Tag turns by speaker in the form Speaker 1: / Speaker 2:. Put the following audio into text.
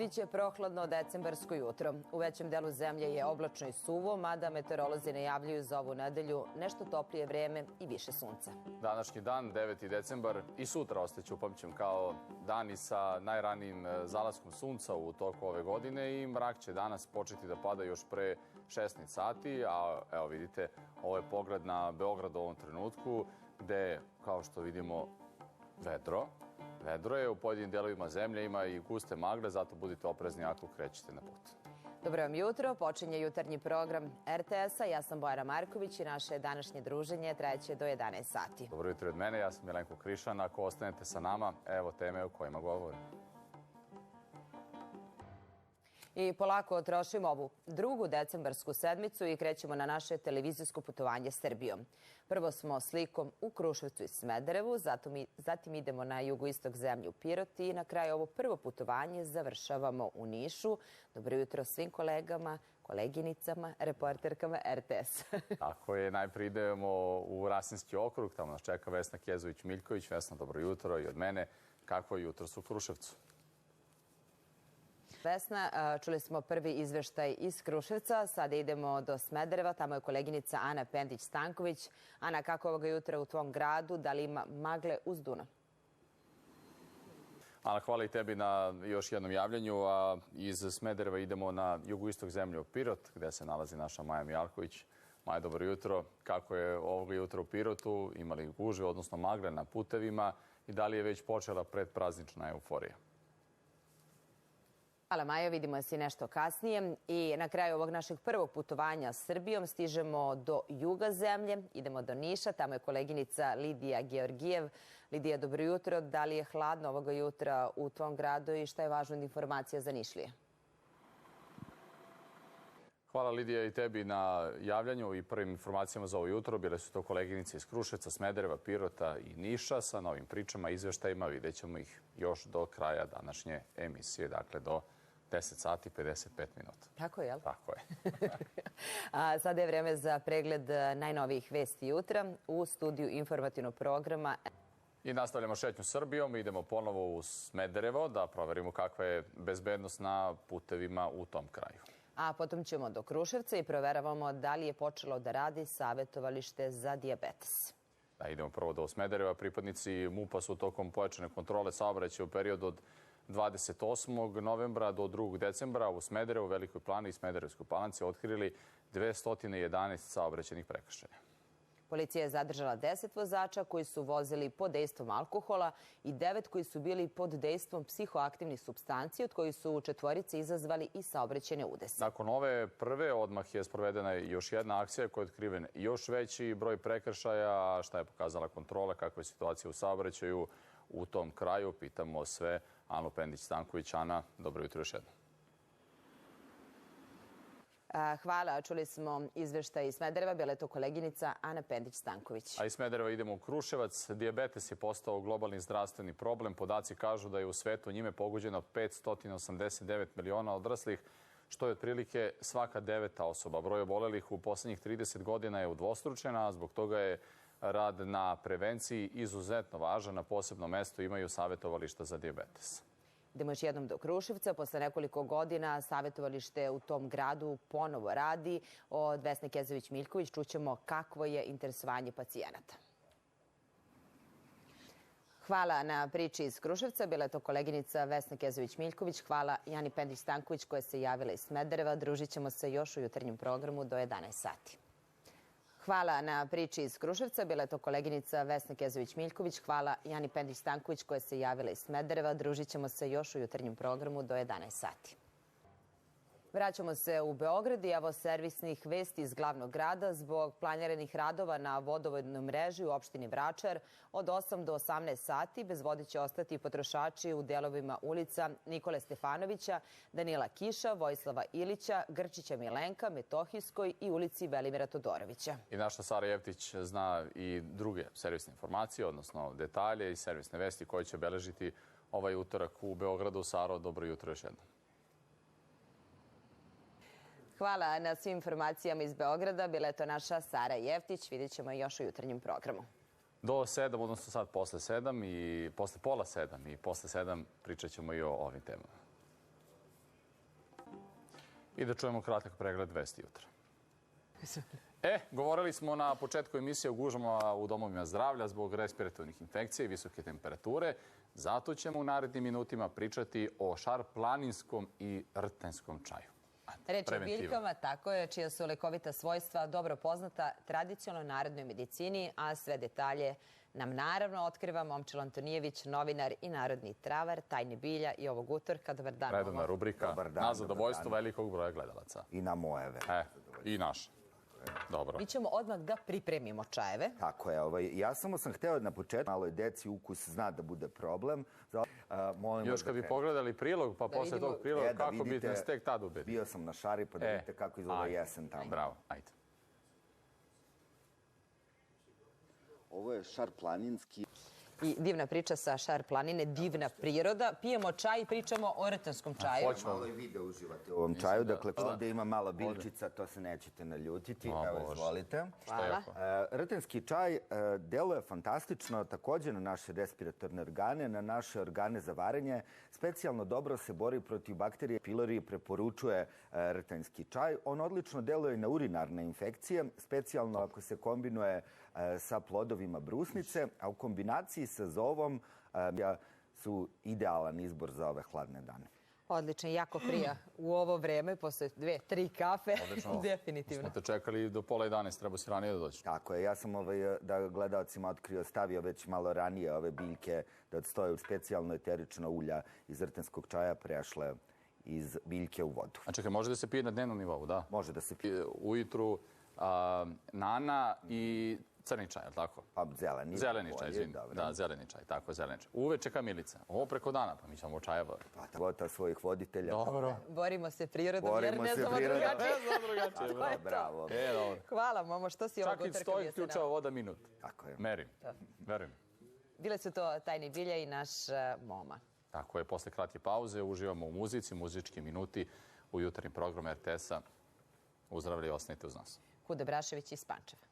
Speaker 1: Cviće prohladno decembarsko jutro. U većem delu zemlje je oblačno i suvo, mada meteorolozi najavljuju za ovu nedelju nešto toplije vreme i više sunca.
Speaker 2: Današnji dan, 9. decembar, i sutra ostaće upamćen kao dani sa najranijim zalaskom sunca u toku ove godine i mrak će danas početi da pada još pre 16 sati, a evo vidite, ovo je pogled na Beograd u ovom trenutku, gde, kao što vidimo, vedro. Vedro je u pojedinim delovima zemlje, ima i guste magle, zato budite oprezni ako krećete na put.
Speaker 1: Dobro vam jutro, počinje jutarnji program RTS-a. Ja sam Bojana Marković i naše današnje druženje trajeće do 11 sati.
Speaker 2: Dobro jutro od mene, ja sam Milenko Krišan. Ako ostanete sa nama, evo teme o kojima govorim.
Speaker 1: I polako trošimo ovu drugu decembarsku sedmicu i krećemo na naše televizijsko putovanje Srbijom. Prvo smo slikom u Kruševcu i Smederevu, zatim idemo na jugoistok zemlje u Pirot i na kraju ovo prvo putovanje završavamo u Nišu. Dobro jutro svim kolegama, koleginicama, reporterkama RTS.
Speaker 2: Tako je, najprije idemo u Rasinski okrug, tamo nas čeka Vesna Kjezović-Miljković. Vesna, dobro jutro i od mene. Kako je jutro u Kruševcu?
Speaker 1: Vesna, čuli smo prvi izveštaj iz Kruševca, sada idemo do Smedereva, tamo je koleginica Ana Pendić-Stanković. Ana, kako ovoga jutra u tvom gradu, da li ima magle uz Dunav?
Speaker 2: Ana, hvala i tebi na još jednom javljanju, a iz Smedereva idemo na jugoistok zemlje u Pirot, gde se nalazi naša Maja Mijalković. Maja, dobro jutro. Kako je ovoga jutra u Pirotu? Imali gužve, odnosno magle na putevima i da li je već počela predpraznična euforija?
Speaker 1: Hvala Majo, vidimo se nešto kasnije i na kraju ovog našeg prvog putovanja Srbijom stižemo do juga zemlje, idemo do Niša, tamo je koleginica Lidija Georgijev. Lidija, dobro jutro, da li je hladno ovoga jutra u tvom gradu i šta je važna informacija za Nišlije?
Speaker 2: Hvala Lidija i tebi na javljanju i prvim informacijama za ovo jutro. Bile su to koleginice iz Kruševca, Smedereva, Pirota i Niša sa novim pričama, izveštajima. Vidjet ćemo ih još do kraja današnje emisije, dakle do 10 sati 55 minuta.
Speaker 1: Tako je, jel?
Speaker 2: Tako je.
Speaker 1: A sada je vreme za pregled najnovijih vesti jutra u studiju informativnog programa.
Speaker 2: I nastavljamo šetnju Srbijom. Idemo ponovo u Smederevo da proverimo kakva je bezbednost na putevima u tom kraju.
Speaker 1: A potom ćemo do Kruševca i proveravamo da li je počelo da radi savjetovalište za dijabetes.
Speaker 2: Da, idemo prvo do Smedereva. Pripadnici MUP-a su tokom pojačane kontrole saobraćaja u periodu od 28. novembra do 2. decembra u Smederevu, Velikoj Plani i Smederevskoj Palanci otkrili 211 saobraćajnih prekršaja.
Speaker 1: Policija je zadržala 10 vozača koji su vozili pod dejstvom alkohola i 9 koji su bili pod dejstvom psihoaktivnih supstanci, od kojih su 4 izazvali i saobraćajne udese.
Speaker 2: Nakon ove prve odmah je sprovedena još jedna akcija koja je otkriven još veći broj prekršaja. A šta je pokazala kontrola, kakva je situacija u saobraćaju u tom kraju? Pitamo sve Anu Pendić-Stanković. Ana, dobro jutro još jednom.
Speaker 1: Hvala. Čuli smo izveštaj iz Smedereva. Bila je to koleginica Ana Pendić-Stanković.
Speaker 2: A iz Smedereva idemo u Kruševac. Dijabetes je postao globalni zdravstveni problem. Podaci kažu da je u svetu njime pogođeno 589 miliona odraslih, što je otprilike svaka 9. osoba. Broj obolelih u poslednjih 30 godina je udvostručen, a zbog toga je rad na prevenciji izuzetno važan. Na posebno mesto imaju savjetovališta za dijabetes.
Speaker 1: Idemo još jednom do Kruševca. Posle nekoliko godina savjetovalište u tom gradu ponovo radi. Od Vesne Kjezović-Miljković čućemo kakvo je interesovanje pacijenata. Hvala na priči iz Kruševca. Bila je to koleginica Vesna Kjezović-Miljković. Hvala Ani Pendić-Stanković koja se javila iz Smedereva. Družit ćemo se još u jutarnjem programu do 11 sati. Hvala na priči iz Kruševca. Bila je to koleginica Vesna Kjezović-Miljković. Hvala Ani Pendić-Stanković koja se javila iz Smedereva. Družit ćemo se još u jutarnjem programu do 11 sati. Vraćamo se u Beograd i evo servisnih vesti iz glavnog grada. Zbog planiranih radova na vodovodnoj mreži u opštini Vračar od 8 do 18 sati bez vode će ostati potrošači u delovima ulica Nikole Stefanovića, Danila Kiša, Vojislava Ilića, Grčića Milenka, Metohijskoj i ulici Velimira Todorovića.
Speaker 2: I naša Sara Jeftić zna i druge servisne informacije, odnosno detalje i servisne vesti koje će obeležiti ovaj utorak u Beogradu. Saro, dobro jutro još jednom.
Speaker 1: Hvala na svim informacijama iz Beograda. Bila je to naša Sara Jeftić. Vidjet ćemo još u jutarnjem programu.
Speaker 2: Do 7, odnosno sad posle 7 i posle pola 7 i posle 7 pričat ćemo i o ovim temama. I da čujemo kratak pregled vesti jutra. Govorili smo na početku emisije o gužvama u domovima zdravlja zbog respiratornih infekcija i visoke temperature. Zato ćemo u narednim minutima pričati o šarplaninskom i rtenskom čaju.
Speaker 1: Reč je o biljkama, tako je, čija su lekovita svojstva dobro poznata tradicionalnoj narodnoj medicini, a sve detalje nam naravno otkriva Momčilo Antonijević, novinar i narodni travar, tajne bilja i ovog utorka. Dobar dan.
Speaker 2: Redovna rubrika na zadovoljstvo velikog broja gledalaca.
Speaker 3: I na moje
Speaker 2: I naše. Dobro.
Speaker 1: Mi ćemo odmah da pripremimo čajeve.
Speaker 3: Tako je. Ja samo sam hteo na početku, maloj deci ukus zna da bude problem.
Speaker 2: Još kad bi pogledali prilog, pa posle tog priloga, kako bi nas tek tad ubedili?
Speaker 3: Bio sam na šari, pa da vidite kako izgleda jesen tamo.
Speaker 2: Bravo, ajde.
Speaker 3: Ovo je šarplaninski.
Speaker 1: I divna priča sa Šar planine, divna priroda. Pijemo čaj i pričamo o rtenskom čaju.
Speaker 3: Malo i vi da uživate u ovom čaju. Dakle, ovdje ima malo biljčica, to se nećete naljutiti. Evo, izvolite.
Speaker 1: Hvala.
Speaker 3: Rtenski čaj deluje fantastično također na naše respiratorne organe, na naše organe za varenje. Specijalno dobro se bori protiv bakterije. Pylori preporučuje rtenski čaj. On odlično deluje i na urinarne infekcije, specijalno ako se kombinuje sa plodovima brusnice, a u kombinaciji sa zovom su idealan izbor za ove hladne dane.
Speaker 1: Odlično, jako prija u ovo vreme, posle 2-3 kafe, definitivno.
Speaker 2: Smo te čekali do pola 11, treba si ranije da dođeš.
Speaker 3: Tako je, ja sam da gledalcima otkrio, stavio već malo ranije ove biljke da odstoje u specijalno eterično ulja iz rtenskog čaja prešle iz biljke u vodu.
Speaker 2: A čekaj, može da se pije na dnevnom nivou, da?
Speaker 3: Može da se pije.
Speaker 2: Ujutru nana i crni čaj, je li tako?
Speaker 3: Zeleni.
Speaker 2: Zeleni čaj, izvini. Da, zeleni čaj, tako je, zeleni čaj. Uveče kamilica. Ovo preko dana, pa mi ćemo čajeva.
Speaker 3: Gota svojih voditelja.
Speaker 2: Dobro.
Speaker 1: Borimo se prirodom, jer ne znamo drugačije.
Speaker 3: Bravo.
Speaker 1: Hvala, Momo, što si ovog utorka bio sa nama?
Speaker 2: Čak i stoji ključava voda minut.
Speaker 3: Tako je.
Speaker 2: Merim, verujem.
Speaker 1: Bile su to tajne bilja i naš Moma.
Speaker 2: Tako je, posle kratke pauze uživamo u muzici, muzički minuti u jutarnjem programu RTS-a. Uzdravlje i ostanite uz nas.
Speaker 1: Huda Brašević iz Pančeva.